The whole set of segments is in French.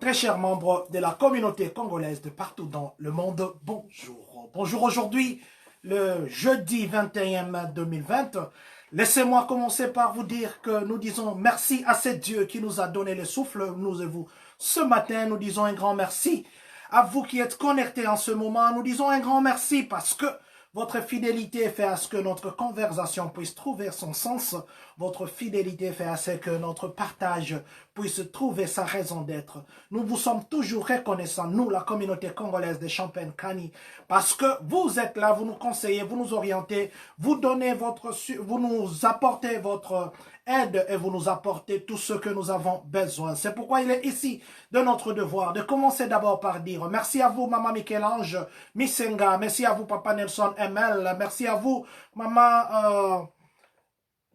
Très chers membres de la communauté congolaise de partout dans le monde, bonjour. Bonjour aujourd'hui, le jeudi 21 mai 2020. Laissez-moi commencer par vous dire que nous disons merci à ce Dieu qui nous a donné le souffle, nous et vous. Ce matin, nous disons un grand merci à vous qui êtes connectés en ce moment. Nous disons un grand merci parce que votre fidélité fait à ce que notre conversation puisse trouver son sens. Votre fidélité fait à ce que notre partage puisse trouver sa raison d'être. Nous vous sommes toujours reconnaissants, nous, la communauté congolaise de Champagne-Kani, parce que vous êtes là, vous nous conseillez, vous nous orientez, vous nous apportez votre aide et vous nous apportez tout ce que nous avons besoin. C'est pourquoi il est ici de notre devoir de commencer d'abord par dire merci à vous, Maman Michel-Ange Misenga, merci à vous, Papa Nelson ML, merci à vous, Maman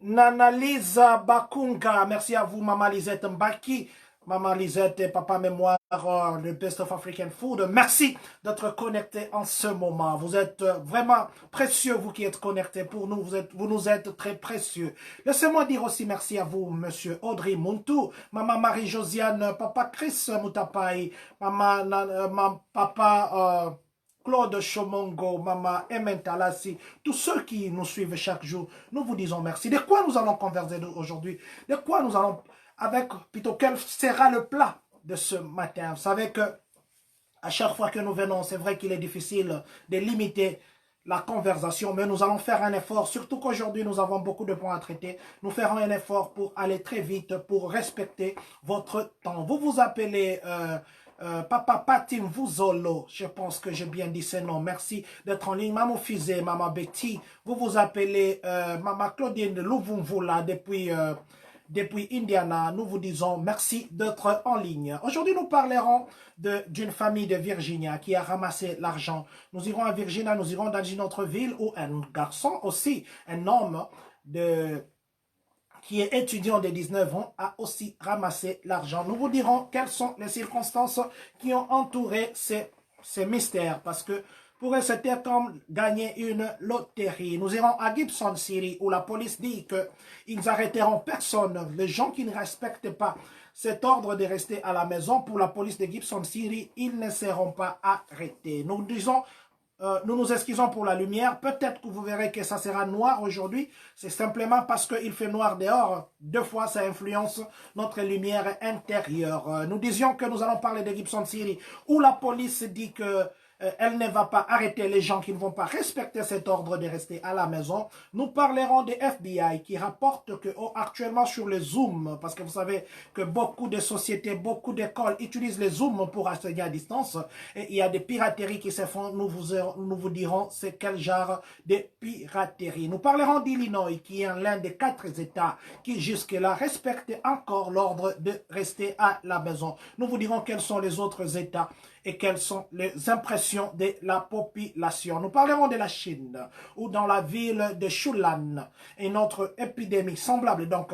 Nana Lisa Bakunga, merci à vous, Maman Lisette Mbaki, Maman Lisette et Papa Mémoire, le Best of African Food. Merci d'être connectés en ce moment. Vous êtes vraiment précieux, vous qui êtes connectés pour nous. Vous nous êtes très précieux. Laissez-moi dire aussi merci à vous, Monsieur Audrey Muntu, Maman Marie-Josiane, Papa Chris Moutapai, Papa Claude Chomongo, Mama Emmentalasi, tous ceux qui nous suivent chaque jour, nous vous disons merci. De quoi nous allons converser aujourd'hui? De quoi nous allons, quel sera le plat de ce matin? Vous savez que à chaque fois que nous venons, c'est vrai qu'il est difficile de limiter la conversation, mais nous allons faire un effort, surtout qu'aujourd'hui nous avons beaucoup de points à traiter. Nous ferons un effort pour aller très vite, pour respecter votre temps. Vous vous appelez Papa Patim Vuzolo, je pense que j'ai bien dit ce nom. Merci d'être en ligne. Maman Fizé, Maman Betty, vous vous appelez Maman Claudine Louvumvula depuis Indiana. Nous vous disons merci d'être en ligne. Aujourd'hui, nous parlerons d'une famille de Virginia qui a ramassé l'argent. Nous irons à Virginia, nous irons dans une autre ville où un garçon aussi, un homme qui est étudiant de 19 ans, a aussi ramassé l'argent. Nous vous dirons quelles sont les circonstances qui ont entouré ces mystères, parce que pour eux, c'était comme gagner une loterie. Nous irons à Gibson City, où la police dit qu'ils arrêteront personne. Les gens qui ne respectent pas cet ordre de rester à la maison, pour la police de Gibson City, ils ne seront pas arrêtés. Nous disons... nous nous excusons pour la lumière. Peut-être que vous verrez que ça sera noir aujourd'hui. C'est simplement parce qu'il fait noir dehors. Deux fois, ça influence notre lumière intérieure. Nous disions que nous allons parler de Gibson City, où la police dit que elle ne va pas arrêter les gens qui ne vont pas respecter cet ordre de rester à la maison. Nous parlerons des FBI qui rapportent que actuellement sur le Zoom, parce que vous savez que beaucoup de sociétés, beaucoup d'écoles utilisent les Zoom pour enseigner à distance, et il y a des pirateries qui se font. Nous vous dirons c'est quel genre de piraterie. Nous parlerons d'Illinois, qui est l'un des 4 États qui jusque-là respectent encore l'ordre de rester à la maison. Nous vous dirons quels sont les autres États et quelles sont les impressions de la population. Nous parlerons de la Chine, où dans la ville de Shulan, une autre épidémie semblable, donc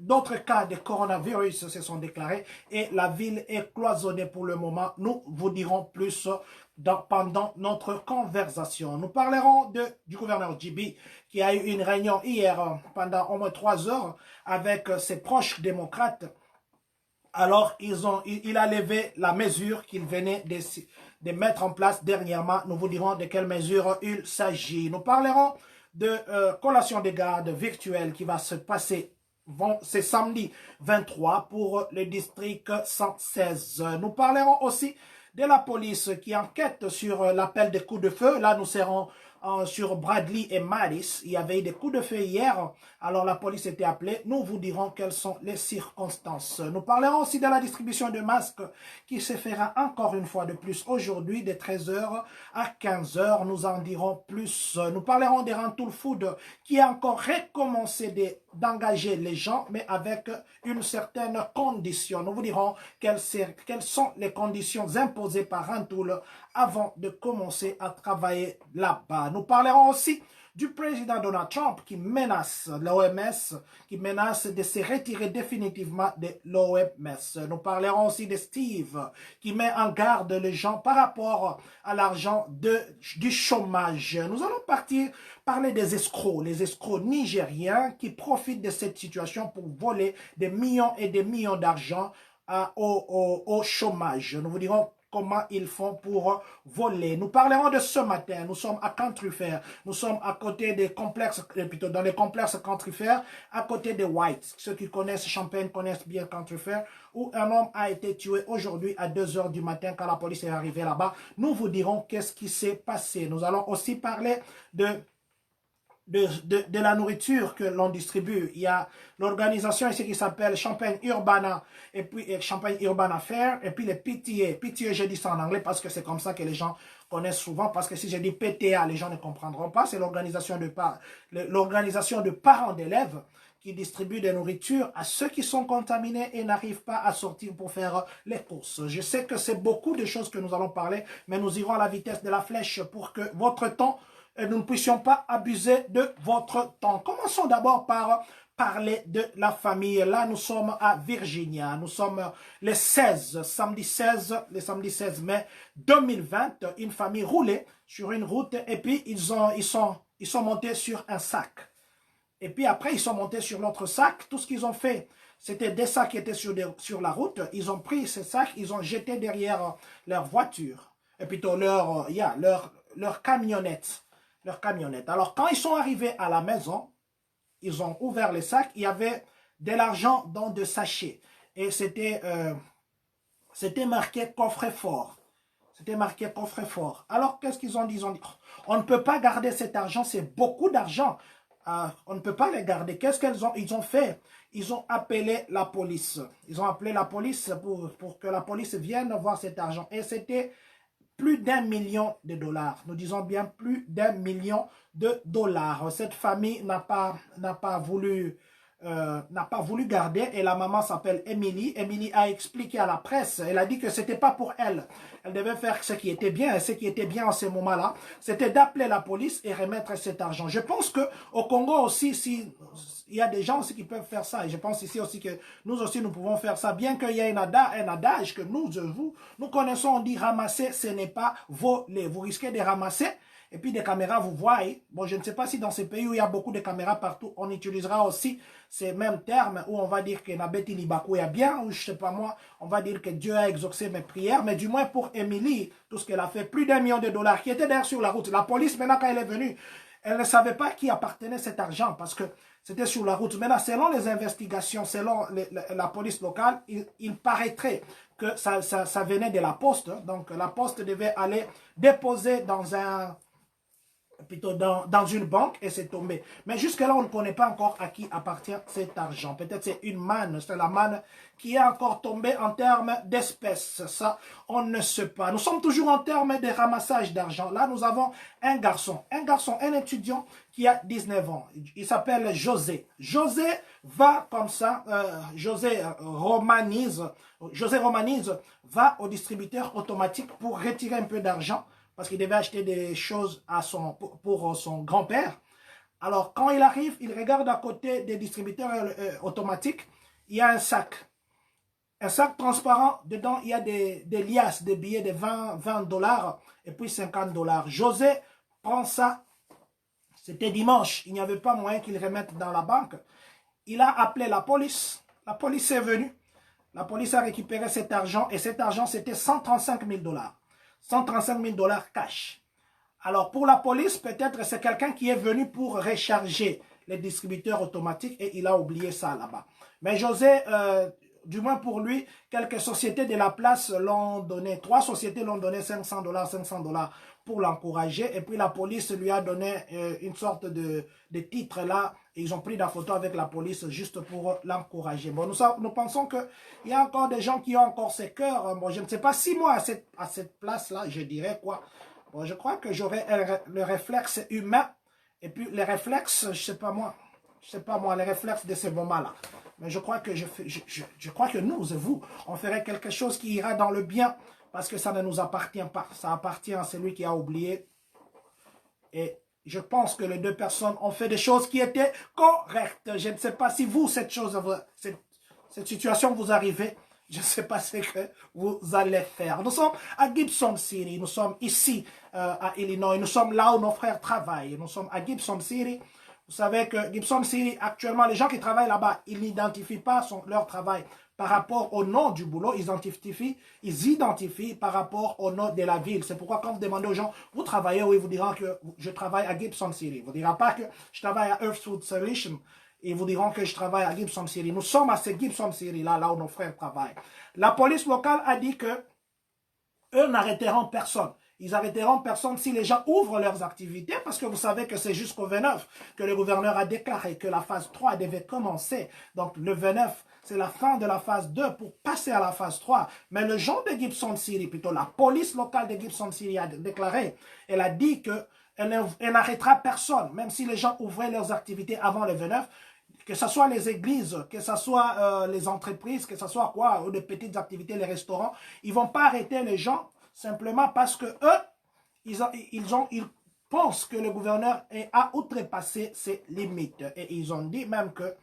d'autres cas de coronavirus se sont déclarés et la ville est cloisonnée pour le moment. Nous vous dirons plus pendant notre conversation. Nous parlerons du gouverneur Djibi qui a eu une réunion hier pendant au moins 3 heures avec ses proches démocrates. Alors, il a levé la mesure qu'il venait de mettre en place dernièrement. Nous vous dirons de quelle mesure il s'agit. Nous parlerons de collation de garde virtuelle qui va se passer c'est samedi 23 pour le district 116. Nous parlerons aussi de la police qui enquête sur l'appel des coups de feu. Là, nous serons sur Bradley et Madis. Il y avait eu des coups de feu hier. Alors, la police était appelée. Nous vous dirons quelles sont les circonstances. Nous parlerons aussi de la distribution de masques qui se fera encore une fois de plus aujourd'hui de 13h à 15h. Nous en dirons plus. Nous parlerons des Rantoul Food qui a encore recommencé d'engager les gens, mais avec une certaine condition. Nous vous dirons quelles sont les conditions imposées par Rantoul avant de commencer à travailler là-bas. Nous parlerons aussi du président Donald Trump qui menace l'OMS, qui menace de se retirer définitivement de l'OMS. Nous parlerons aussi de Steve qui met en garde les gens par rapport à l'argent du chômage. Nous allons parler des escrocs, les escrocs nigériens qui profitent de cette situation pour voler des millions et des millions d'argent au chômage. Nous vous dirons comment ils font pour voler. Nous parlerons de ce matin. Nous sommes à Country Fair. Nous sommes à côté des complexes, plutôt dans les complexes Country Fair, à côté des Whites. Ceux qui connaissent Champagne connaissent bien Country Fair, où un homme a été tué aujourd'hui à 2 h du matin quand la police est arrivée là-bas. Nous vous dirons qu'est-ce qui s'est passé. Nous allons aussi parler de la nourriture que l'on distribue. Il y a l'organisation ici qui s'appelle Champagne Urbana, et puis Champagne Urbana Fair, et puis les PTA. PTA, je dis ça en anglais parce que c'est comme ça que les gens connaissent souvent, parce que si je dis PTA, les gens ne comprendront pas. C'est l'organisation de parents d'élèves qui distribue des nourritures à ceux qui sont contaminés et n'arrivent pas à sortir pour faire les courses. Je sais que c'est beaucoup de choses que nous allons parler, mais nous irons à la vitesse de la flèche pour que votre temps, nous ne puissions pas abuser de votre temps. Commençons d'abord par parler de la famille. Là, nous sommes à Virginia. Nous sommes le samedi 16 mai 2020. Une famille roulait sur une route et puis ils sont montés sur un sac. Et puis après, ils sont montés sur l'autre sac. Tout ce qu'ils ont fait, c'était des sacs qui étaient sur la route. Ils ont pris ces sacs, ils ont jeté derrière leur voiture. Et plutôt leur camionnette. Leur camionnette. Alors, quand ils sont arrivés à la maison, ils ont ouvert les sacs. Il y avait de l'argent dans des sachets. Et c'était marqué coffre-fort. C'était marqué coffre-fort. Alors, qu'est-ce qu'ils ont dit? Ils ont dit, on ne peut pas garder cet argent, c'est beaucoup d'argent. On ne peut pas les garder. Qu'est-ce qu'ils ont fait? Ils ont appelé la police. Ils ont appelé la police pour que la police vienne voir cet argent. Et c'était plus d'1 million de dollars. Nous disons bien plus d'1 million de dollars. Cette famille n'a pas voulu garder, et la maman s'appelle Emily. Emily a expliqué à la presse, elle a dit que c'était pas pour elle. Elle devait faire ce qui était bien, et ce qui était bien en ce moment-là, c'était d'appeler la police et remettre cet argent. Je pense que au Congo aussi, il y a des gens aussi qui peuvent faire ça, et je pense ici aussi que nous aussi nous pouvons faire ça, bien qu'il y ait un adage que nous connaissons, on dit ramasser, ce n'est pas voler. Vous risquez de ramasser, et puis des caméras vous voient. Bon, je ne sais pas si dans ces pays où il y a beaucoup de caméras partout, on utilisera aussi ces mêmes termes où on va dire que Nabeti Libakou est bien, ou je sais pas moi, on va dire que Dieu a exaucé mes prières. Mais du moins pour Emily, tout ce qu'elle a fait, plus d'1 million de dollars qui était d'ailleurs sur la route. La police, maintenant, quand elle est venue, elle ne savait pas qui appartenait cet argent parce que c'était sur la route. Maintenant, selon les investigations, selon la police locale, il paraîtrait que ça venait de la poste. Donc, la poste devait aller déposer plutôt dans une banque, et c'est tombé. Mais jusque-là, on ne connaît pas encore à qui appartient cet argent. Peut-être c'est une manne, c'est la manne qui est encore tombée en termes d'espèces. Ça, on ne sait pas. Nous sommes toujours en termes de ramassage d'argent. Là, nous avons un étudiant qui a 19 ans. Il s'appelle José. José va comme ça, José Romanise va au distributeur automatique pour retirer un peu d'argent, parce qu'il devait acheter des choses pour son grand-père. Alors, quand il arrive, il regarde à côté des distributeurs automatiques, il y a un sac transparent. Dedans, il y a des liasses, des billets de 20 dollars et puis 50 dollars. José prend ça. C'était dimanche. Il n'y avait pas moyen qu'il remette dans la banque. Il a appelé la police. La police est venue. La police a récupéré cet argent, et cet argent, c'était 135 000 dollars. 135 000 dollars cash. Alors, pour la police, peut-être c'est quelqu'un qui est venu pour recharger les distributeurs automatiques et il a oublié ça là-bas. Mais José, du moins pour lui, quelques sociétés de la place l'ont donné. 3 sociétés l'ont donné 500 dollars pour l'encourager. Et puis la police lui a donné une sorte de titre là. Et ils ont pris la photo avec la police juste pour l'encourager. Bon, nous pensons qu'il y a encore des gens qui ont encore ces cœurs. Bon, je ne sais pas si moi, à cette place-là, je dirais quoi. Bon, je crois que j'aurais le réflexe humain. Et puis les réflexes, je sais pas moi, les réflexes de ces moments-là. Mais je crois que je crois que nous et vous, on ferait quelque chose qui ira dans le bien, parce que ça ne nous appartient pas. Ça appartient à celui qui a oublié. Et je pense que les 2 personnes ont fait des choses qui étaient correctes. Je ne sais pas si vous, cette situation vous arrivez. Je ne sais pas ce que vous allez faire. Nous sommes à Gibson City. Nous sommes ici à Illinois. Nous sommes là où nos frères travaillent. Nous sommes à Gibson City, Vous savez que Gibson City, actuellement, les gens qui travaillent là-bas, ils n'identifient pas leur travail par rapport au nom du boulot, ils identifient par rapport au nom de la ville. C'est pourquoi quand vous demandez aux gens, vous travaillez où, ils vous diront que je travaille à Gibson City. Ils ne vous diront pas que je travaille à Earthwood Solution. Ils vous diront que je travaille à Gibson City. Nous sommes à ce Gibson City, là où nos frères travaillent. La police locale a dit que eux n'arrêteront personne. Ils arrêteront personne si les gens ouvrent leurs activités, parce que vous savez que c'est jusqu'au 29 que le gouverneur a déclaré que la phase 3 devait commencer. Donc le 29, c'est la fin de la phase 2 pour passer à la phase 3. Mais le gens de Gibson City, plutôt la police locale de Gibson City a déclaré, elle a dit qu'elle n'arrêtera personne, même si les gens ouvraient leurs activités avant le 29, que ce soit les églises, que ce soit les entreprises, que ce soit quoi, ou des petites activités, les restaurants, ils ne vont pas arrêter les gens simplement parce que eux, ils pensent que le gouverneur a outrepassé ses limites. Et ils ont dit même que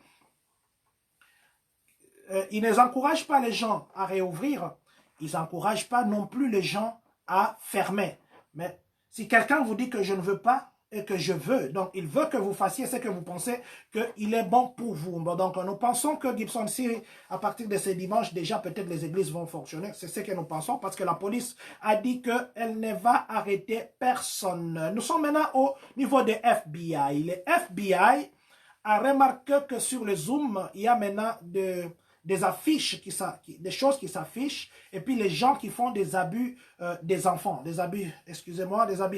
ils n'encouragent pas les gens à réouvrir, ils n'encouragent pas non plus les gens à fermer. Mais si quelqu'un vous dit que je ne veux pas, et que je veux. Donc, il veut que vous fassiez ce que vous pensez qu'il est bon pour vous. Donc, nous pensons que Gibson City, à partir de ce dimanche, déjà, peut-être les églises vont fonctionner. C'est ce que nous pensons parce que la police a dit qu'elle ne va arrêter personne. Nous sommes maintenant au niveau des FBI. Les FBI a remarqué que sur le Zoom, il y a maintenant des affiches, des choses qui s'affichent, et puis les gens qui font des abus des enfants, des abus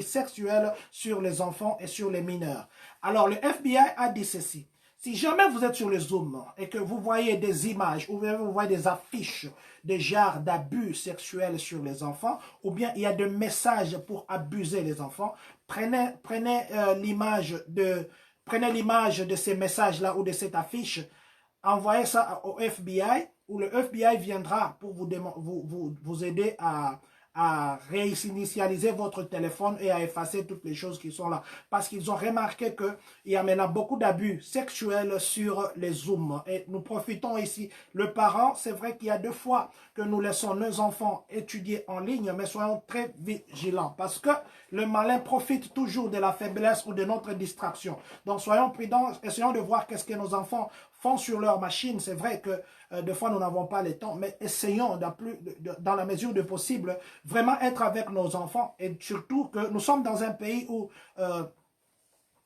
sexuels sur les enfants et sur les mineurs. Alors le FBI a dit ceci: si jamais vous êtes sur le Zoom et que vous voyez des images ou vous voyez des affiches de genre d'abus sexuels sur les enfants, ou bien il y a des messages pour abuser les enfants, prenez l'image de ces messages-là ou de cette affiche, envoyez ça au FBI, où le FBI viendra pour vous aider à réinitialiser votre téléphone et à effacer toutes les choses qui sont là. Parce qu'ils ont remarqué qu'il y a maintenant beaucoup d'abus sexuels sur les Zooms. Et nous profitons ici. Le parent, c'est vrai qu'il y a 2 fois que nous laissons nos enfants étudier en ligne, mais soyons très vigilants. Parce que le malin profite toujours de la faiblesse ou de notre distraction. Donc soyons prudents, essayons de voir qu'est-ce que nos enfants font sur leur machine. C'est vrai que des fois nous n'avons pas le temps, mais essayons dans la mesure du possible vraiment être avec nos enfants, et surtout que nous sommes dans un pays où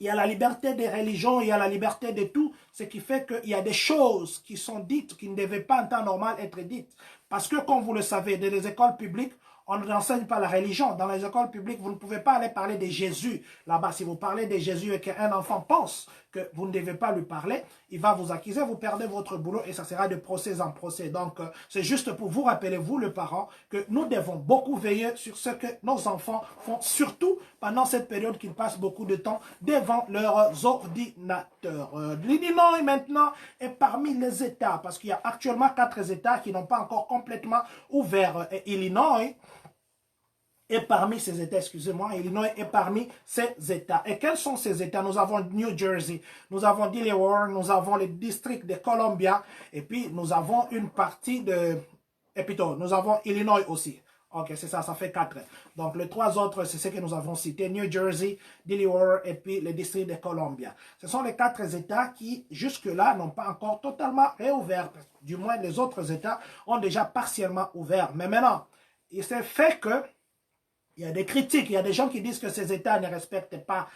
il y a la liberté des religions, il y a la liberté de tout, ce qui fait qu'il y a des choses qui sont dites qui ne devaient pas en temps normal être dites. Parce que, comme vous le savez, dans les écoles publiques, on n'enseigne pas la religion. Dans les écoles publiques, vous ne pouvez pas aller parler de Jésus. Là-bas, si vous parlez de Jésus et qu'un enfant pense que vous ne devez pas lui parler, il va vous accuser, vous perdez votre boulot et ça sera de procès en procès. Donc, c'est juste pour vous rappeler, vous le parent, que nous devons beaucoup veiller sur ce que nos enfants font, surtout pendant cette période qu'ils passent beaucoup de temps devant leurs ordinateurs. L'Illinois, maintenant, est parmi les États, parce qu'il y a actuellement 4 États qui n'ont pas encore complètement ouvert. Et Illinois est parmi ces États, excusez-moi, Illinois est parmi ces États. Et quels sont ces États? Nous avons New Jersey, nous avons Delaware, nous avons le district de Columbia, et puis nous avons une partie de... Et plutôt, nous avons Illinois aussi. Ok, c'est ça, ça fait 4. Donc, les 3 autres, c'est ce que nous avons cités. New Jersey, Delaware et puis le district de Columbia. Ce sont les 4 États qui, jusque-là, n'ont pas encore totalement réouvert. Du moins, les autres États ont déjà partiellement ouvert. Mais maintenant, il s'est fait que il y a des critiques, il y a des gens qui disent que ces États ne respectent pas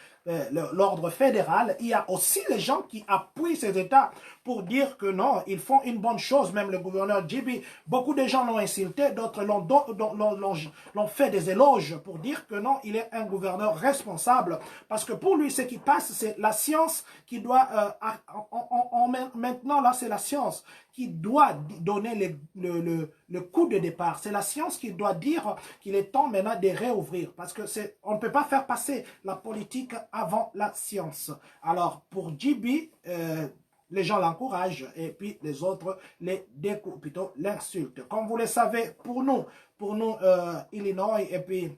l'ordre fédéral. Il y a aussi les gens qui appuient ces États pour dire que non, ils font une bonne chose. Même le gouverneur J.B., beaucoup de gens l'ont insulté, d'autres l'ont fait des éloges pour dire que non, il est un gouverneur responsable. Parce que pour lui, ce qui passe, c'est la science qui doit... maintenant, là, c'est la science qui doit donner le coup de départ. C'est la science qui doit dire qu'il est temps maintenant de réouvrir. Parce que on ne peut pas faire passer la politique avant la science. Alors, pour JB, les gens l'encouragent et puis les autres les découvrent, plutôt l'insultent. Comme vous le savez, pour nous Illinois et puis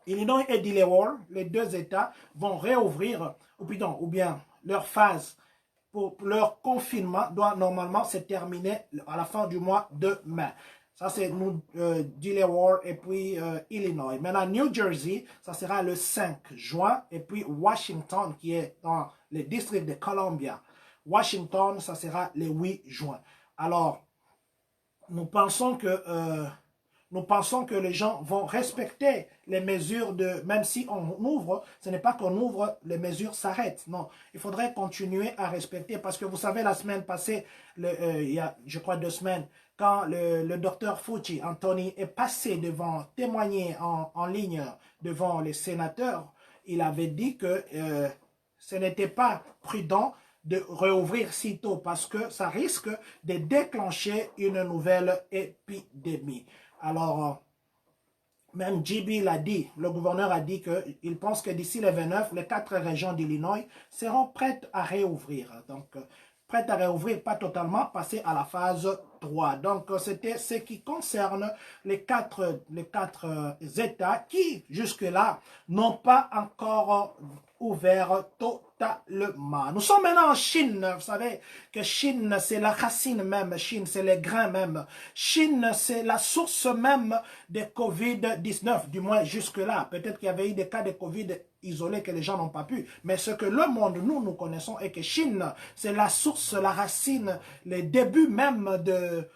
Illinois et Delaware, les 2 États vont réouvrir, ou bien leur phase pour leur confinement doit normalement se terminer à la fin du mois de mai. Ça, c'est Delaware et puis Illinois. Maintenant, New Jersey, ça sera le 5 juin. Et puis Washington, qui est dans le district de Columbia. Washington, ça sera le 8 juin. Alors, nous pensons que les gens vont respecter les mesures de, même si on ouvre, ce n'est pas qu'on ouvre, les mesures s'arrêtent. Non, il faudrait continuer à respecter parce que vous savez, la semaine passée, il y a, je crois, 2 semaines, quand le docteur Fauci, Anthony, est passé devant, témoigner en ligne devant les sénateurs, il avait dit que ce n'était pas prudent de réouvrir sitôt parce que ça risque de déclencher une nouvelle épidémie. Alors, même JB l'a dit, le gouverneur a dit qu'il pense que d'ici le 29, les 4 régions d'Illinois seront prêtes à réouvrir. Donc, prêtes à réouvrir, pas totalement, passer à la phase 3. Donc, c'était ce qui concerne les quatre États qui, jusque-là, n'ont pas encore ouvert totalement. Nous sommes maintenant en Chine. Vous savez que Chine, c'est la racine même. Chine, c'est les grains même. Chine, c'est la source même de COVID-19, du moins jusque-là. Peut-être qu'il y avait eu des cas de COVID isolés que les gens n'ont pas pu. Mais ce que le monde, nous connaissons, est que Chine, c'est la source, la racine, les débuts même de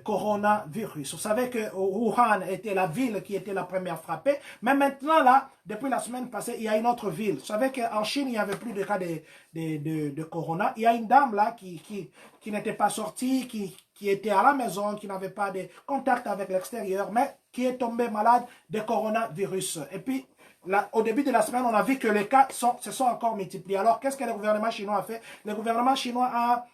coronavirus. Vous savez que Wuhan était la ville qui était la première frappée, mais maintenant là, depuis la semaine passée, il y a une autre ville. Vous savez qu'en Chine, il n'y avait plus de cas de corona. Il y a une dame là qui n'était pas sortie, qui était à la maison, qui n'avait pas de contact avec l'extérieur, mais qui est tombée malade de coronavirus. Et puis, là, au début de la semaine, on a vu que les cas se sont encore multipliés. Alors, qu'est-ce que le gouvernement chinois a fait? Le gouvernement chinois a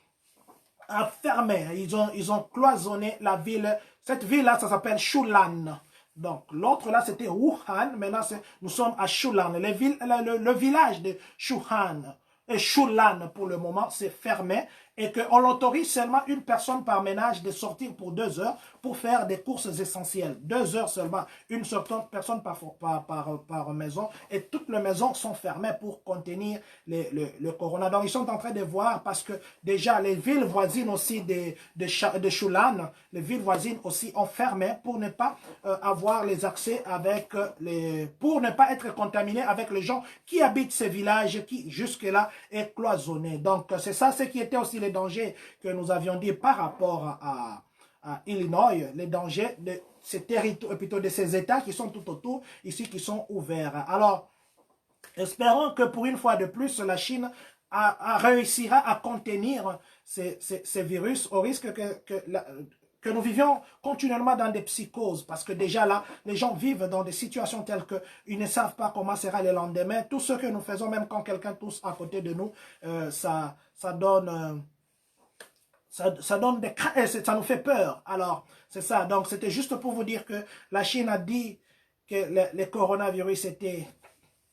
fermé, ils ont cloisonné la ville. Cette ville-là, ça s'appelle Shulan. Donc, l'autre là, c'était Wuhan. Maintenant, nous sommes à Shulan. Le village de Shuhan et Shulan, pour le moment, c'est fermé. Et qu'on autorise seulement une personne par ménage de sortir pour 2 heures pour faire des courses essentielles. 2 heures seulement, une seule personne par maison. Et toutes les maisons sont fermées pour contenir le corona. Donc, ils sont en train de voir parce que déjà, les villes voisines aussi de Shulan, les villes voisines aussi ont fermé pour ne pas avoir les accès avec pour ne pas être contaminé avec les gens qui habitent ces villages qui jusque-là est cloisonné. Donc, c'est ça ce qui était aussi les dangers que nous avions dit par rapport à Illinois, les dangers de ces territoires, plutôt de ces États qui sont tout autour, ici, qui sont ouverts. Alors, espérons que pour une fois de plus, la Chine réussira à contenir ces virus au risque que nous vivions continuellement dans des psychoses, parce que déjà là, les gens vivent dans des situations telles qu'ils ne savent pas comment sera le lendemain. Tout ce que nous faisons, même quand quelqu'un tousse à côté de nous, ça donne ça nous fait peur. Alors, c'est ça. Donc, c'était juste pour vous dire que la Chine a dit que le coronavirus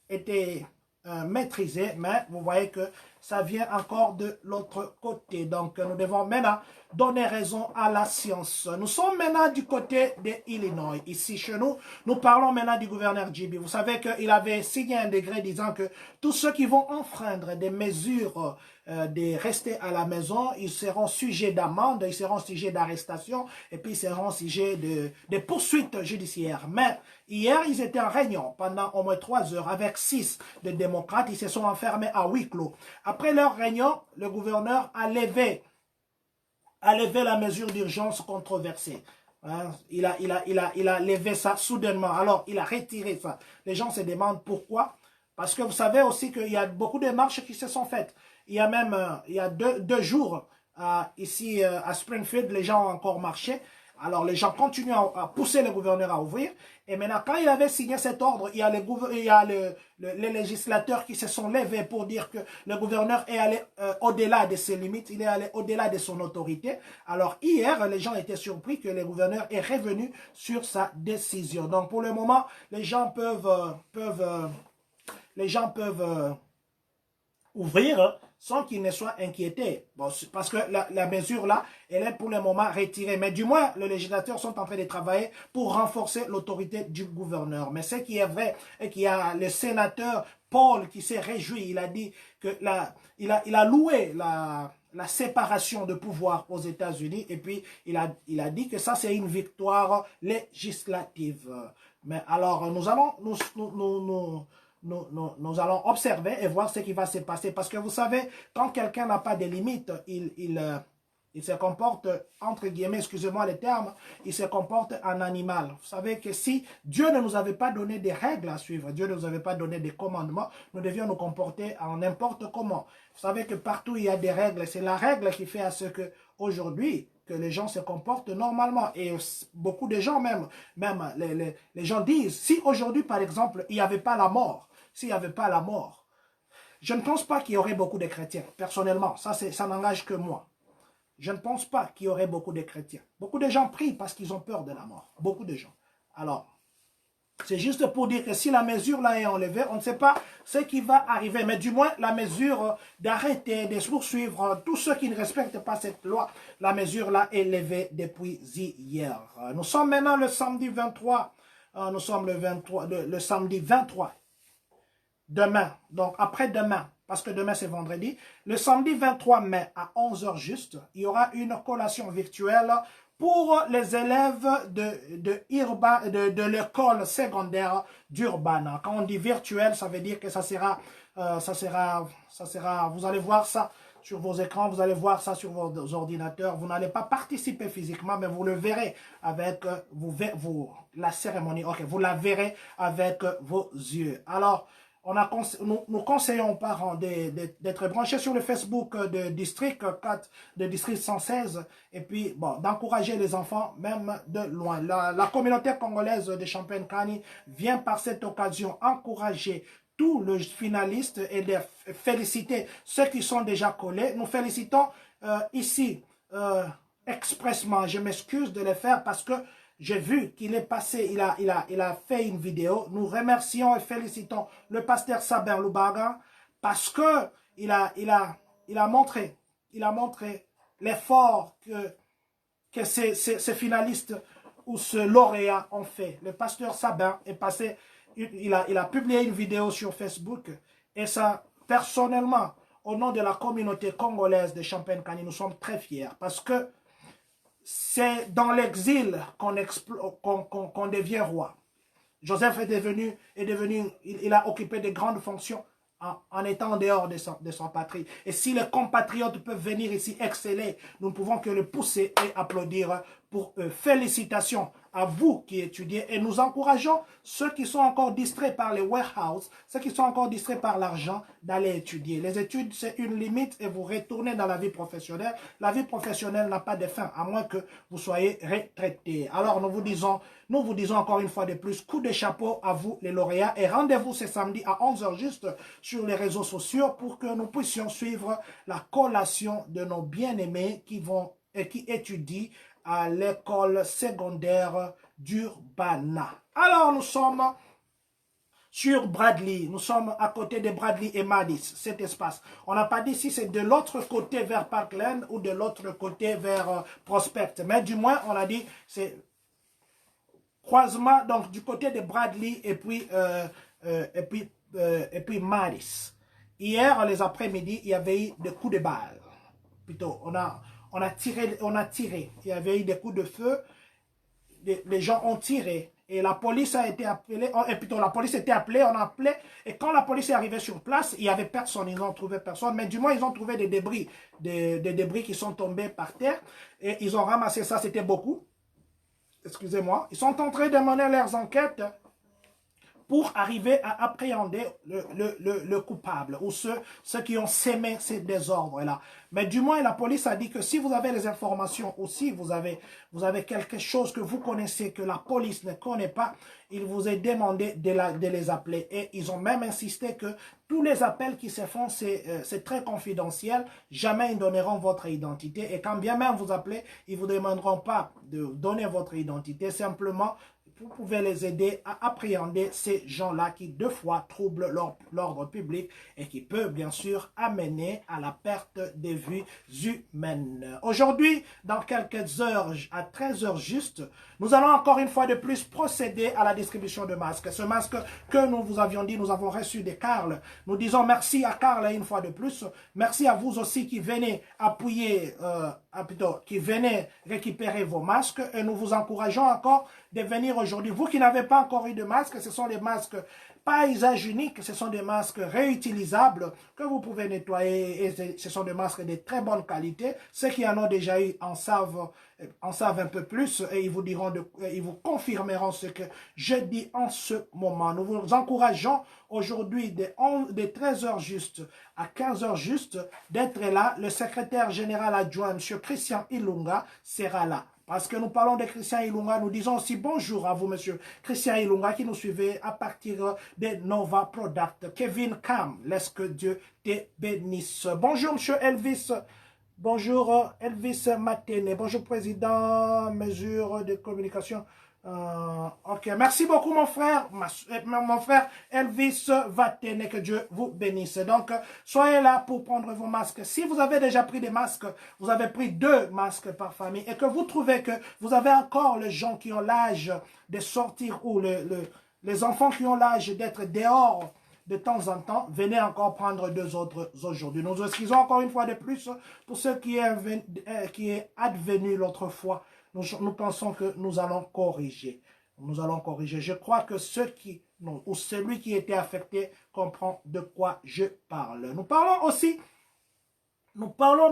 était maîtrisé, mais vous voyez que ça vient encore de l'autre côté. Donc, nous devons maintenant donner raison à la science. Nous sommes maintenant du côté de Illinois. Ici, chez nous, nous parlons maintenant du gouverneur JB. Vous savez qu'il avait signé un décret disant que tous ceux qui vont enfreindre des mesures de rester à la maison, ils seront sujets d'amende, ils seront sujets d'arrestation et puis ils seront sujets de poursuites judiciaires. Mais hier, ils étaient en réunion pendant au moins 3 heures avec 6 de démocrates. Ils se sont enfermés à huis clos. Après leur réunion, le gouverneur a levé la mesure d'urgence controversée. Hein, il a levé ça soudainement. Alors, il a retiré ça. Les gens se demandent pourquoi. Parce que vous savez aussi qu'il y a beaucoup de marches qui se sont faites. Il y a même, il y a deux jours, ici à Springfield, les gens ont encore marché. Alors, les gens continuent à pousser le gouverneur à ouvrir. Et maintenant, quand il avait signé cet ordre, il y a les législateurs qui se sont levés pour dire que le gouverneur est allé au-delà de ses limites, il est allé au-delà de son autorité. Alors, hier, les gens étaient surpris que le gouverneur est revenu sur sa décision. Donc, pour le moment, les gens peuvent ouvrir sans qu'ils ne soient inquiétés. Bon, parce que la mesure-là, elle est pour le moment retirée. Mais du moins, les législateurs sont en train de travailler pour renforcer l'autorité du gouverneur. Mais ce qui est vrai, est qu'il y a le sénateur Paul qui s'est réjoui. Il a dit que il a loué la séparation de pouvoir aux États-Unis. Et puis, il a dit que ça, c'est une victoire législative. Mais alors, nous allons observer et voir ce qui va se passer. Parce que vous savez, quand quelqu'un n'a pas de limites, il se comporte, entre guillemets, excusez-moi les termes, il se comporte en animal. Vous savez que si Dieu ne nous avait pas donné des règles à suivre, Dieu ne nous avait pas donné des commandements, nous devions nous comporter en n'importe comment. Vous savez que partout il y a des règles. C'est la règle qui fait à ce que aujourd'hui, que les gens se comportent normalement. Et beaucoup de gens même les gens disent, si aujourd'hui par exemple, il n'y avait pas la mort, s'il n'y avait pas la mort, je ne pense pas qu'il y aurait beaucoup de chrétiens. Personnellement, ça n'engage que moi. Je ne pense pas qu'il y aurait beaucoup de chrétiens. Beaucoup de gens prient parce qu'ils ont peur de la mort. Beaucoup de gens. Alors, c'est juste pour dire que si la mesure là est enlevée, on ne sait pas ce qui va arriver. Mais du moins, la mesure d'arrêter, de poursuivre tous ceux qui ne respectent pas cette loi, la mesure là est levée depuis hier. Nous sommes maintenant le samedi 23. Nous sommes le samedi 23. Demain, donc après-demain, parce que demain c'est vendredi, le samedi 23 mai à 11 h juste, il y aura une collation virtuelle pour les élèves de l'école secondaire d'Urbana. Quand on dit virtuel, ça veut dire que ça sera, vous allez voir ça sur vos écrans, vous allez voir ça sur vos ordinateurs. Vous n'allez pas participer physiquement, mais vous le verrez avec la cérémonie. Ok, vous la verrez avec vos yeux. Alors, nous conseillons aux parents d'être branchés sur le Facebook de District 4, de District 116, et puis bon, d'encourager les enfants même de loin. La communauté congolaise de Champagne-Kani vient par cette occasion encourager tous les finalistes et de féliciter ceux qui sont déjà collés. Nous félicitons ici expressement, je m'excuse de le faire parce que j'ai vu qu'il est passé, il a fait une vidéo. Nous remercions et félicitons le pasteur Sabin Lubaga parce que il a montré l'effort que ces finalistes ou ce lauréat ont fait. Le pasteur Sabin est passé, il a publié une vidéo sur Facebook et ça, personnellement, au nom de la communauté congolaise de Champagne-Kani, nous sommes très fiers parce que c'est dans l'exil qu'on devient roi. Joseph il a occupé de grandes fonctions en étant en dehors de son patrie. Et si les compatriotes peuvent venir ici exceller, nous ne pouvons que le pousser et applaudir pour eux. Félicitations à vous qui étudiez et nous encourageons ceux qui sont encore distraits par les warehouses, ceux qui sont encore distraits par l'argent, d'aller étudier. Les études, c'est une limite et vous retournez dans la vie professionnelle. La vie professionnelle n'a pas de fin, à moins que vous soyez retraité. Alors nous vous disons encore une fois de plus, coup de chapeau à vous les lauréats et rendez-vous ce samedi à 11 h juste sur les réseaux sociaux pour que nous puissions suivre la collation de nos bien-aimés qui étudient à l'école secondaire d'Urbana. Alors, nous sommes sur Bradley. Nous sommes à côté de Bradley et Madis, cet espace. On n'a pas dit si c'est de l'autre côté vers Parkland ou de l'autre côté vers Prospect. Mais du moins, on a dit c'est croisement, donc du côté de Bradley et puis Madis. Hier, les après-midi, il y avait eu des coups de balle. Plutôt, on a tiré. Il y avait eu des coups de feu. Les gens ont tiré. Et la police a été appelée. Et plutôt, la police était appelée. On a appelé. Et quand la police est arrivée sur place, il n'y avait personne. Ils n'ont trouvé personne. Mais du moins, ils ont trouvé des débris. Des débris qui sont tombés par terre. Et ils ont ramassé ça. C'était beaucoup. Excusez-moi. Ils sont en train de mener leurs enquêtes pour arriver à appréhender le coupable ou ceux qui ont sémé ces désordres-là. Mais du moins, la police a dit que si vous avez les informations ou si vous avez quelque chose que vous connaissez que la police ne connaît pas, il vous est demandé de les appeler. Et ils ont même insisté que tous les appels qui se font, c'est très confidentiel. Jamais ils donneront votre identité. Et quand bien même vous appelez, ils ne vous demanderont pas de donner votre identité. Simplement, vous pouvez les aider à appréhender ces gens-là qui, deux fois, troublent l'ordre public et qui peuvent, bien sûr, amener à la perte des vies humaines. Aujourd'hui, dans quelques heures, à 13 heures juste, nous allons encore une fois de plus procéder à la distribution de masques. Ce masque que nous vous avions dit, nous avons reçu de Karl. Nous disons merci à Karl une fois de plus. Merci à vous aussi qui venez appuyer, qui venez récupérer vos masques. Et nous vous encourageons encore de venir aujourd'hui. Vous qui n'avez pas encore eu de masque, ce sont des masques pas à usage unique, ce sont des masques réutilisables que vous pouvez nettoyer et ce sont des masques de très bonne qualité. Ceux qui en ont déjà eu en savent un peu plus et ils vous diront, ils vous confirmeront ce que je dis en ce moment. Nous vous encourageons aujourd'hui de 13 heures juste à 15 heures juste d'être là. Le secrétaire général adjoint, M. Christian Ilunga, sera là. Parce que nous parlons de Christian Ilunga, nous disons aussi bonjour à vous, monsieur Christian Ilunga, qui nous suivez à partir de Nova Product. Kevin Cam, laisse que Dieu te bénisse. Bonjour, monsieur Elvis. Bonjour, Elvis Matene. Bonjour, président, mesure de communication. Ok, merci beaucoup mon frère Elvis Vatene, que Dieu vous bénisse. Donc, soyez là pour prendre vos masques. Si vous avez déjà pris des masques, vous avez pris 2 masques par famille et que vous trouvez que vous avez encore les gens qui ont l'âge de sortir ou les enfants qui ont l'âge d'être dehors de temps en temps, venez encore prendre 2 autres aujourd'hui. Nous excusons encore une fois de plus pour ce qui est advenu l'autre fois. Nous pensons que nous allons corriger. Nous allons corriger. Je crois que celui qui était affecté comprend de quoi je parle. Nous parlons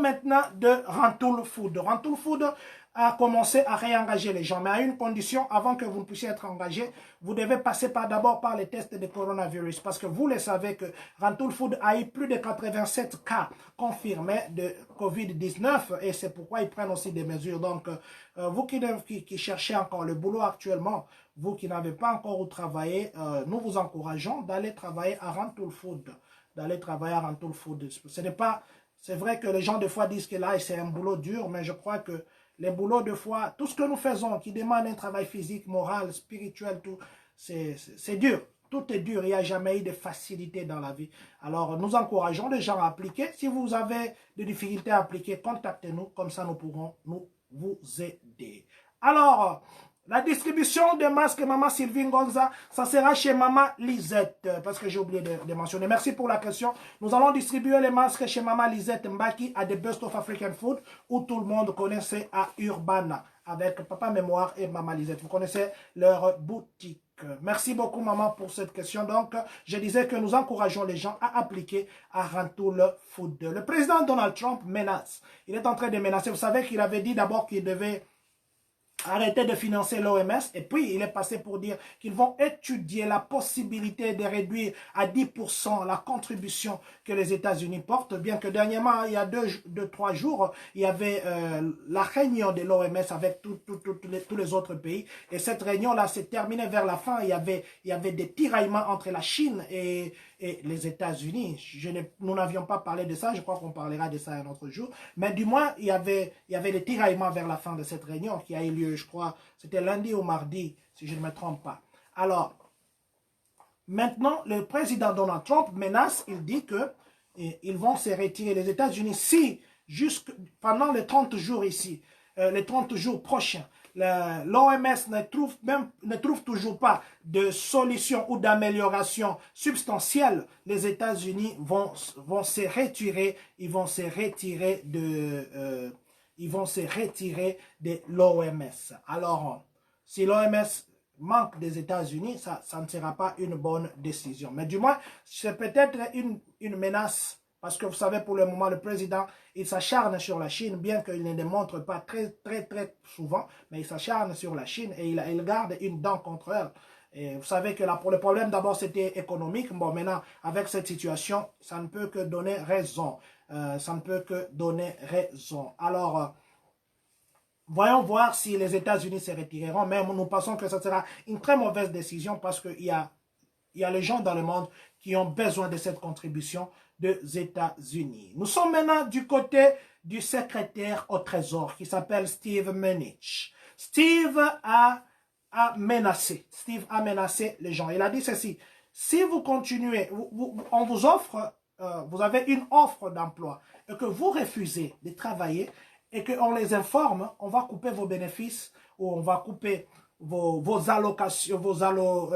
maintenant de Rantoul Food. Rantoul Food a commencé à réengager les gens, mais à une condition, avant que vous ne puissiez être engagé, vous devez passer d'abord par les tests de coronavirus, parce que vous le savez que Rantoul Food a eu plus de 87 cas confirmés de COVID-19, et c'est pourquoi ils prennent aussi des mesures. Donc, vous qui cherchez encore le boulot actuellement, vous qui n'avez pas encore où travailler, nous vous encourageons d'aller travailler à Rantoul Food. C'est vrai que les gens des fois disent que là, c'est un boulot dur, mais je crois que les boulots de fois, tout ce que nous faisons, qui demande un travail physique, moral, spirituel, tout, c'est dur. Tout est dur, il n'y a jamais eu de facilité dans la vie. Alors, nous encourageons les gens à appliquer. Si vous avez des difficultés à appliquer, contactez-nous, comme ça nous pourrons vous aider. Alors, la distribution des masques Maman Sylvie Ngonza, ça sera chez Maman Lisette, parce que j'ai oublié de mentionner. Merci pour la question. Nous allons distribuer les masques chez Maman Lisette Mbaki à The Best of African Food, où tout le monde connaissait à Urbana, avec Papa Mémoire et Maman Lisette. Vous connaissez leur boutique. Merci beaucoup, maman, pour cette question. Donc, je disais que nous encourageons les gens à appliquer à Rantoul Food. Le président Donald Trump menace. Il est en train de menacer. Vous savez qu'il avait dit d'abord qu'il devait arrêter de financer l'OMS et puis il est passé pour dire qu'ils vont étudier la possibilité de réduire à 10% la contribution que les États-Unis portent, bien que dernièrement, il y a 2-3 jours, il y avait la réunion de l'OMS avec tous les autres pays et cette réunion-là s'est terminée vers la fin. Il y avait des tiraillements entre la Chine et les États-Unis. Nous n'avions pas parlé de ça, je crois qu'on parlera de ça un autre jour, mais du moins, il y avait des tiraillements vers la fin de cette réunion qui a eu lieu, je crois, c'était lundi ou mardi, si je ne me trompe pas. Alors, maintenant, le président Donald Trump menace, il dit que ils vont se retirer les États-Unis si, pendant les 30 jours ici, les 30 jours prochains, l'OMS ne trouve toujours pas de solution ou d'amélioration substantielle, les États-Unis vont se retirer, ils vont se retirer de l'OMS. Alors, si l'OMS manque des États-Unis, ça ne sera pas une bonne décision. Mais du moins, c'est peut-être une menace. Parce que vous savez, pour le moment, le président, il s'acharne sur la Chine, bien qu'il ne le montre pas très souvent, mais il s'acharne sur la Chine et il garde une dent contre elle. Et vous savez que là, pour le problème, d'abord, c'était économique. Bon, maintenant, avec cette situation, ça ne peut que donner raison. Alors, voyons voir si les États-Unis se retireront. Mais nous pensons que ce sera une très mauvaise décision parce qu'il y a les gens dans le monde qui ont besoin de cette contribution des États-Unis. Nous sommes maintenant du côté du secrétaire au Trésor qui s'appelle Steve Mnuchin. Steve a a menacé. Steve a menacé les gens. Il a dit ceci. Si vous continuez, on vous offre, vous avez une offre d'emploi et que vous refusez de travailler et qu'on les informe, on va couper vos bénéfices ou on va couper vos allocations,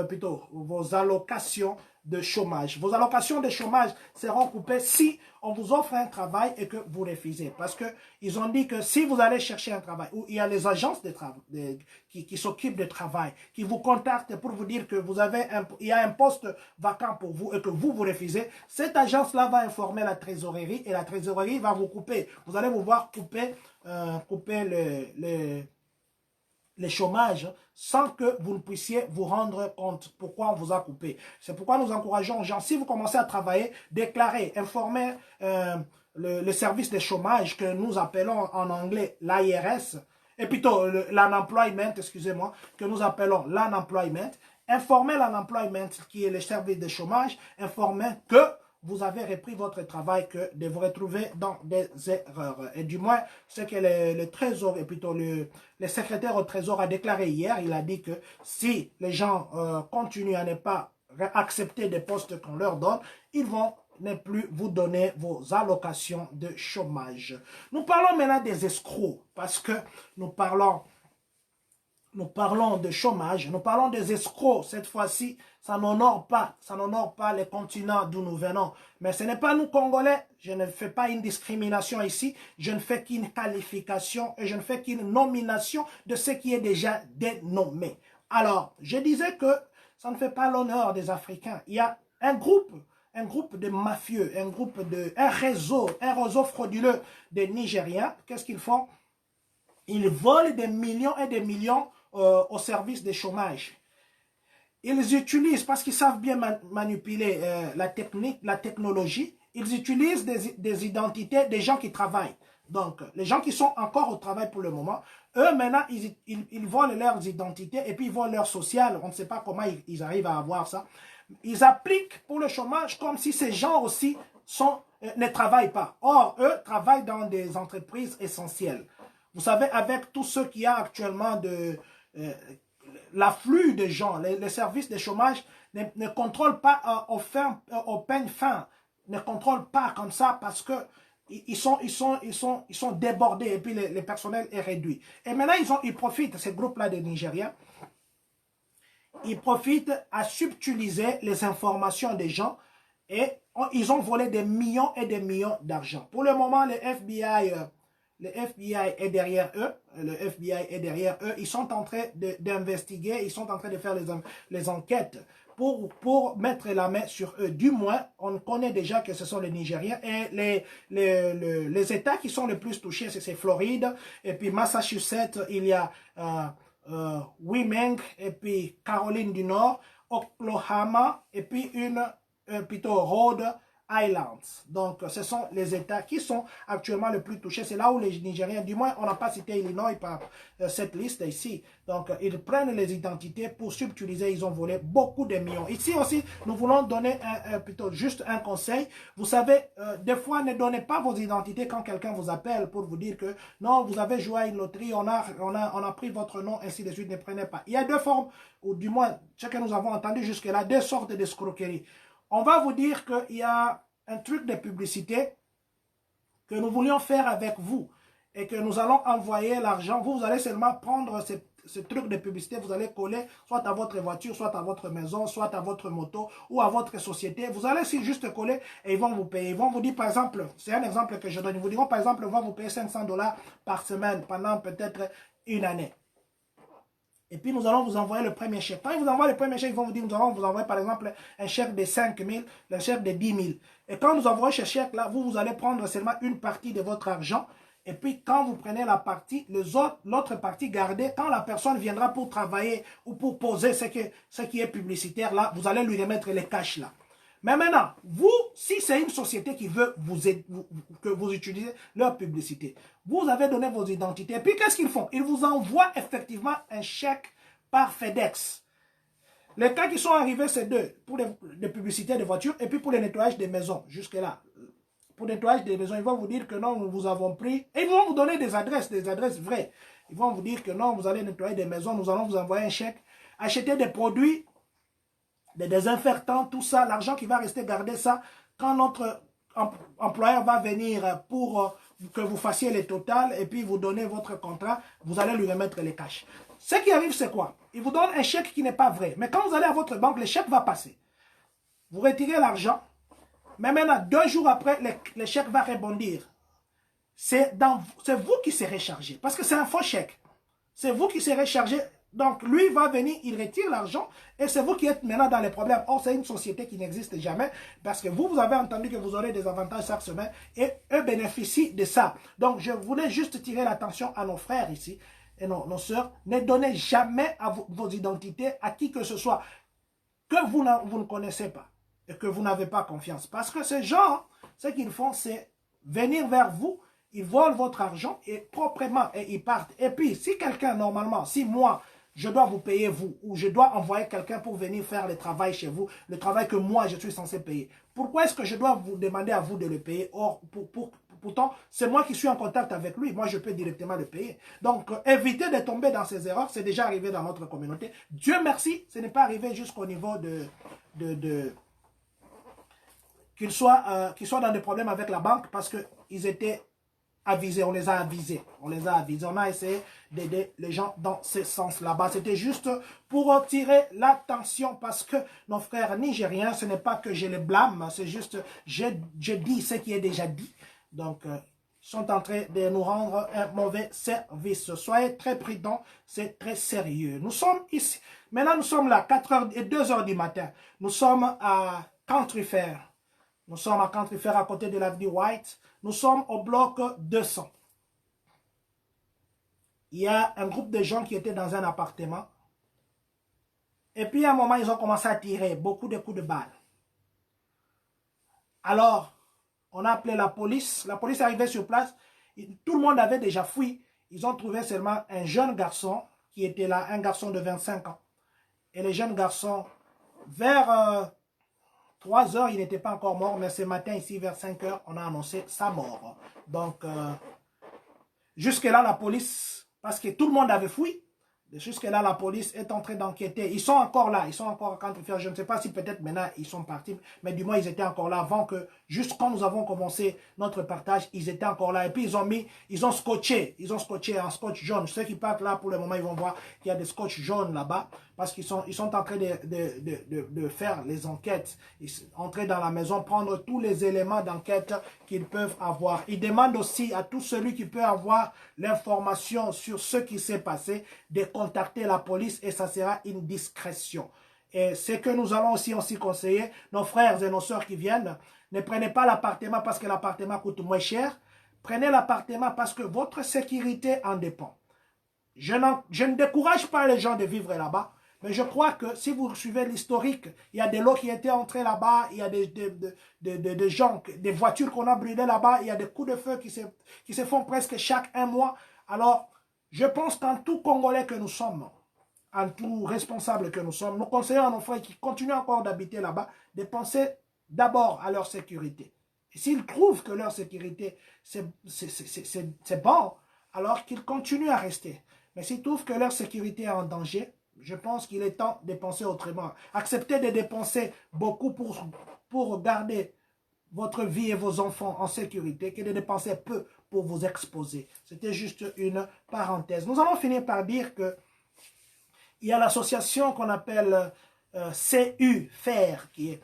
plutôt, vos allocations de chômage. Vos allocations de chômage seront coupées si on vous offre un travail et que vous refusez. Parce qu'ils ont dit que si vous allez chercher un travail, où il y a les agences de travail qui s'occupent de travail, qui vous contactent pour vous dire que il y a un poste vacant pour vous et que vous refusez, cette agence-là va informer la trésorerie et la trésorerie va vous couper. Vous allez vous voir couper les chômages sans que vous ne puissiez vous rendre compte pourquoi on vous a coupé. C'est pourquoi nous encourageons les gens, si vous commencez à travailler, déclarez, informez le service de chômage que nous appelons en anglais l'AIRS, et plutôt l'unemployment, excusez-moi, que nous appelons l'unemployment. Informez l'unemployment qui est le service de chômage, informez que vous avez repris votre travail, que de vous retrouver dans des erreurs. Et du moins, ce que le trésor, et plutôt le secrétaire au trésor a déclaré hier, il a dit que si les gens continuent à ne pas accepter des postes qu'on leur donne, ils vont ne plus vous donner vos allocations de chômage. Nous parlons maintenant des escrocs, parce que nous parlons de chômage, nous parlons des escrocs. Cette fois-ci, ça n'honore pas les continents d'où nous venons. Mais ce n'est pas nous, Congolais. Je ne fais pas une discrimination ici. Je ne fais qu'une qualification et je ne fais qu'une nomination de ce qui est déjà dénommé. Alors, je disais que ça ne fait pas l'honneur des Africains. Il y a un groupe de mafieux, un réseau frauduleux de Nigériens. Qu'est-ce qu'ils font? Ils volent des millions et des millions au service des chômage. Ils utilisent, parce qu'ils savent bien manipuler la technologie, ils utilisent des identités des gens qui travaillent. Donc, les gens qui sont encore au travail pour le moment, eux, maintenant, ils volent leurs identités et puis ils volent leur social. On ne sait pas comment ils arrivent à avoir ça. Ils appliquent pour le chômage comme si ces gens aussi ne travaillent pas. Or, eux travaillent dans des entreprises essentielles. Vous savez, avec tout ce qu'il y a actuellement l'afflux de gens, les services de chômage ne contrôlent pas au peigne fin, ne contrôlent pas comme ça parce que ils sont débordés et puis le personnel est réduit. Et maintenant, ils profitent, ces groupes-là de Nigériens, ils profitent à subtiliser les informations des gens et ils ont volé des millions et des millions d'argent. Pour le moment, le FBI est derrière eux. Ils sont en train d'investiguer, ils sont en train de faire les enquêtes pour mettre la main sur eux. Du moins, on connaît déjà que ce sont les Nigériens et les États qui sont les plus touchés, c'est Floride, et puis Massachusetts, il y a Wyoming, et puis Caroline du Nord, Oklahoma, et puis plutôt Rhode Islands. Donc, ce sont les États qui sont actuellement les plus touchés. C'est là où les Nigériens, du moins, on n'a pas cité Illinois par cette liste ici. Donc, ils prennent les identités pour subtiliser. Ils ont volé beaucoup de millions. Ici aussi, nous voulons donner plutôt juste un conseil. Vous savez, des fois, ne donnez pas vos identités quand quelqu'un vous appelle pour vous dire que non, vous avez joué à une loterie, on a pris votre nom, ainsi de suite. Ne prenez pas. Il y a deux formes, ou du moins, ce que nous avons entendu jusque-là, deux sortes d'escroqueries. On va vous dire qu'il y a un truc de publicité que nous voulions faire avec vous et que nous allons envoyer l'argent. Vous allez seulement prendre ce truc de publicité, vous allez coller soit à votre voiture, soit à votre maison, soit à votre moto ou à votre société. Vous allez juste coller et ils vont vous payer. Ils vont vous dire par exemple, c'est un exemple que je donne, ils vous diront par exemple, on va vous payer 500 $ par semaine pendant peut-être une année. Et puis, nous allons vous envoyer le premier chèque. Quand ils vous envoient le premier chèque, ils vont vous dire, nous allons vous envoyer par exemple un chèque de 5 000, un chèque de 10 000. Et quand nous envoyons ce chèque-là, vous allez prendre seulement une partie de votre argent. Et puis, quand vous prenez la partie, l'autre partie gardée, quand la personne viendra pour travailler ou pour poser ce qui est publicitaire là, vous allez lui remettre les cash là. Mais maintenant, vous, si c'est une société qui veut que vous utilisez leur publicité, vous avez donné vos identités. Et puis, qu'est-ce qu'ils font? Ils vous envoient effectivement un chèque par FedEx. Les cas qui sont arrivés, c'est deux. Pour les publicités de voitures et puis pour le nettoyage des maisons. Jusque-là. Pour le nettoyage des maisons, ils vont vous dire que non, nous vous avons pris. Et ils vont vous donner des adresses vraies. Ils vont vous dire que non, vous allez nettoyer des maisons, nous allons vous envoyer un chèque. Acheter des produits, des désinfectants, tout ça, l'argent qui va rester, garder ça. Quand notre employeur va venir pour que vous fassiez les totales et puis vous donnez votre contrat, vous allez lui remettre les cash. Ce qui arrive, c'est quoi? Il vous donne un chèque qui n'est pas vrai. Mais quand vous allez à votre banque, le chèque va passer. Vous retirez l'argent, mais maintenant, 2 jours après, le chèque va rebondir. C'est vous qui serez chargé, parce que c'est un faux chèque. C'est vous qui serez chargé. Donc, lui va venir, il retire l'argent, et c'est vous qui êtes maintenant dans les problèmes. Or, c'est une société qui n'existe jamais, parce que vous avez entendu que vous aurez des avantages chaque semaine, et eux bénéficient de ça. Donc, je voulais juste tirer l'attention à nos frères ici, et nos sœurs. Ne donnez jamais à vos identités à qui que ce soit, que vous ne connaissez pas, et que vous n'avez pas confiance. Parce que ces gens, ce qu'ils font, c'est venir vers vous, ils volent votre argent et proprement, et ils partent. Et puis, si quelqu'un, normalement, si moi, je dois vous payer vous, ou je dois envoyer quelqu'un pour venir faire le travail chez vous, le travail que moi, je suis censé payer, pourquoi est-ce que je dois vous demander à vous de le payer? Or, pourtant, c'est moi qui suis en contact avec lui, moi, je peux directement le payer. Donc, évitez de tomber dans ces erreurs, c'est déjà arrivé dans notre communauté. Dieu merci, ce n'est pas arrivé jusqu'au niveau qu'ils soient dans des problèmes avec la banque parce qu'ils étaient avisés, on les a avisés. On a essayé d'aider les gens dans ce sens là-bas. C'était juste pour tirer l'attention parce que nos frères nigériens, ce n'est pas que je les blâme, c'est juste, je dis ce qui est déjà dit. Donc, ils sont en train de nous rendre un mauvais service. Soyez très prudents, c'est très sérieux. Nous sommes ici. Maintenant, nous sommes là, 4h et 2h du matin. Nous sommes à Country Fair. Nous sommes à Country Fair à côté de l'avenue White. Nous sommes au bloc 200. Il y a un groupe de gens qui étaient dans un appartement. Et puis à un moment, ils ont commencé à tirer beaucoup de coups de balle. Alors, on a appelé la police. La police est arrivée sur place. Tout le monde avait déjà fui. Ils ont trouvé seulement un jeune garçon qui était là, un garçon de 25 ans. Et le jeune garçon, vers 3 heures, il n'était pas encore mort, mais ce matin, ici, vers 5 heures, on a annoncé sa mort. Donc, jusque-là, la police, parce que tout le monde avait fui, jusque-là, la police est en train d'enquêter. Ils sont encore là, ils sont encore à Country Fair. Je ne sais pas si peut-être maintenant, ils sont partis, mais du moins, ils étaient encore là avant que, juste quand nous avons commencé notre partage, ils étaient encore là. Et puis, ils ont scotché un scotch jaune. Ceux qui partent là, pour le moment, ils vont voir qu'il y a des scotch jaunes là-bas, parce qu'ils sont en train de faire les enquêtes, entrer dans la maison, prendre tous les éléments d'enquête qu'ils peuvent avoir. Ils demandent aussi à tout celui qui peut avoir l'information sur ce qui s'est passé, de contacter la police et ça sera une discrétion. Et c'est que nous allons aussi conseiller nos frères et nos sœurs qui viennent. Ne prenez pas l'appartement parce que l'appartement coûte moins cher. Prenez l'appartement parce que votre sécurité en dépend. Je ne décourage pas les gens de vivre là-bas. Mais je crois que si vous suivez l'historique, il y a des lots qui étaient entrés là-bas, il y a des gens, des voitures qu'on a brûlées là-bas, il y a des coups de feu qui se font presque chaque 1 mois. Alors, je pense qu'en tout Congolais que nous sommes, en tout responsable que nous sommes, nous conseillons à nos frères qui continuent encore d'habiter là-bas, de penser d'abord à leur sécurité. Et s'ils trouvent que leur sécurité, c'est bon, alors qu'ils continuent à rester. Mais s'ils trouvent que leur sécurité est en danger, je pense qu'il est temps de penser autrement. Acceptez de dépenser beaucoup pour garder votre vie et vos enfants en sécurité que de dépenser peu pour vous exposer. C'était juste une parenthèse. Nous allons finir par dire que il y a l'association qu'on appelle CU FAIR, qui est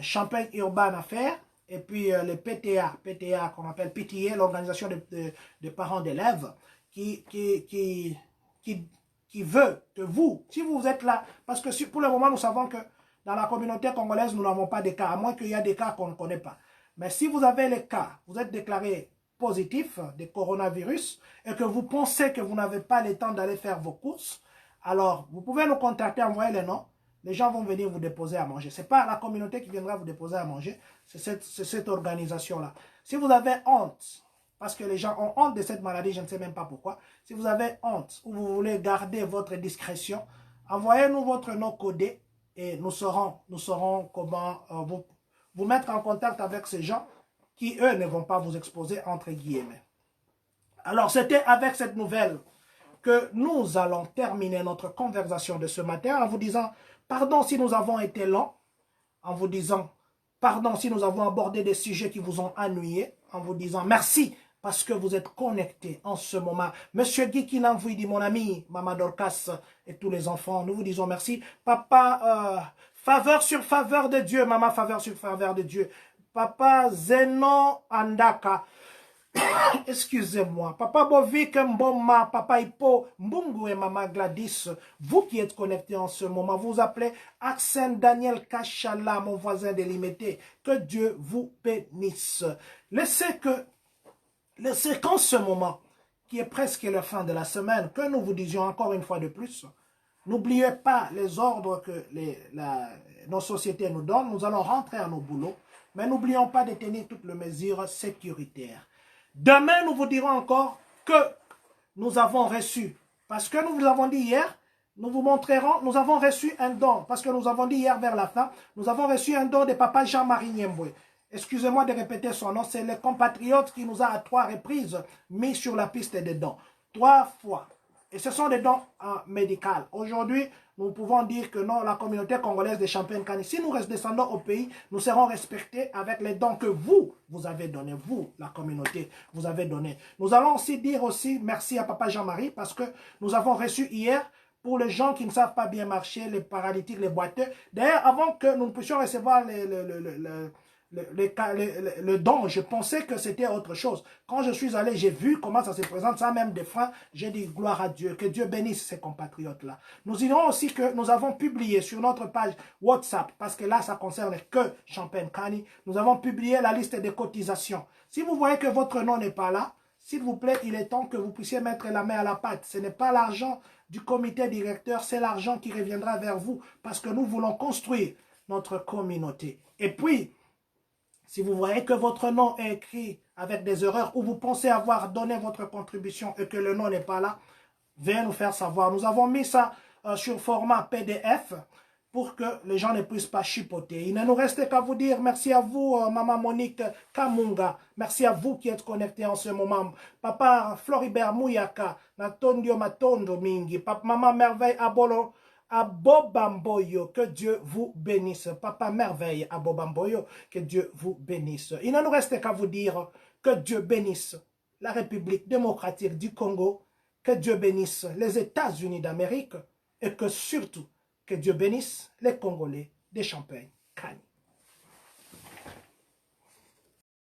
Champagne Urban Affaires, et puis le PTA qu'on appelle PTA, l'organisation de parents d'élèves, qui veut que vous, si vous êtes là, parce que pour le moment, nous savons que dans la communauté congolaise, nous n'avons pas de cas, à moins qu'il y ait des cas qu'on ne connaît pas. Mais si vous avez les cas, vous êtes déclaré positif de coronavirus et que vous pensez que vous n'avez pas le temps d'aller faire vos courses, alors vous pouvez nous contacter, envoyer les noms. Les gens vont venir vous déposer à manger. Ce n'est pas la communauté qui viendra vous déposer à manger, c'est cette organisation-là. Si vous avez honte, parce que les gens ont honte de cette maladie, je ne sais même pas pourquoi. Si vous avez honte ou vous voulez garder votre discrétion, envoyez-nous votre nom codé et nous saurons comment vous mettre en contact avec ces gens qui, eux, ne vont pas vous exposer entre guillemets. Alors, c'était avec cette nouvelle que nous allons terminer notre conversation de ce matin en vous disant pardon si nous avons été lents, en vous disant pardon si nous avons abordé des sujets qui vous ont ennuyé, en vous disant merci parce que vous êtes connectés en ce moment. Monsieur Guy Kinanvoui dit mon ami, Maman Dorcas et tous les enfants, nous vous disons merci. Papa, faveur sur faveur de Dieu, Maman, faveur sur faveur de Dieu. Papa Zeno Andaka, excusez-moi, Papa Bovik Mboma, Papa Hippo, Mbungu et Maman Gladys, vous qui êtes connectés en ce moment, vous appelez Arsène Daniel Kachala, mon voisin délimité, que Dieu vous bénisse. Laissez qu'en ce moment, qui est presque la fin de la semaine, que nous vous disions encore une fois de plus, n'oubliez pas les ordres que nos sociétés nous donnent, nous allons rentrer à nos boulots, mais n'oublions pas de tenir toutes les mesures sécuritaires. Demain, nous vous dirons encore que nous avons reçu, parce que nous vous avons dit hier, nous vous montrerons, nous avons reçu un don, parce que nous avons dit hier vers la fin, nous avons reçu un don de Papa Jean-Marie Niemboué. Excusez-moi de répéter son nom, c'est le compatriote qui nous a à 3 reprises mis sur la piste des dons. 3 fois. Et ce sont des dons médicaux. Aujourd'hui, nous pouvons dire que non, la communauté congolaise des Champagne-Kani, si nous descendons au pays, nous serons respectés avec les dons que vous avez donnés. Vous, la communauté, vous avez donné. Nous allons aussi dire merci à Papa Jean-Marie parce que nous avons reçu hier pour les gens qui ne savent pas bien marcher, les paralytiques, les boiteux. D'ailleurs, avant que nous puissions recevoir le don, je pensais que c'était autre chose. Quand je suis allé, j'ai vu comment ça se présente, ça même des freins. J'ai dit gloire à Dieu, que Dieu bénisse ces compatriotes-là. Nous dirons aussi que nous avons publié sur notre page WhatsApp, parce que là, ça concerne que Champagne-Kani, nous avons publié la liste des cotisations. Si vous voyez que votre nom n'est pas là, s'il vous plaît, il est temps que vous puissiez mettre la main à la pâte. Ce n'est pas l'argent du comité directeur, c'est l'argent qui reviendra vers vous, parce que nous voulons construire notre communauté. Et puis, si vous voyez que votre nom est écrit avec des erreurs ou vous pensez avoir donné votre contribution et que le nom n'est pas là, veuillez nous faire savoir. Nous avons mis ça sur format PDF pour que les gens ne puissent pas chipoter. Il ne nous reste qu'à vous dire merci à vous, Maman Monique Kamunga. Merci à vous qui êtes connectés en ce moment. Papa Floribert Mouyaka, Natondio Matondo Mingi, Papa Maman Merveille Abolo. Abobamboyo, que Dieu vous bénisse. Papa Merveille, Abobamboyo, que Dieu vous bénisse. Il ne nous reste qu'à vous dire que Dieu bénisse la République démocratique du Congo, que Dieu bénisse les États-Unis d'Amérique et que surtout, que Dieu bénisse les Congolais des Champagnes.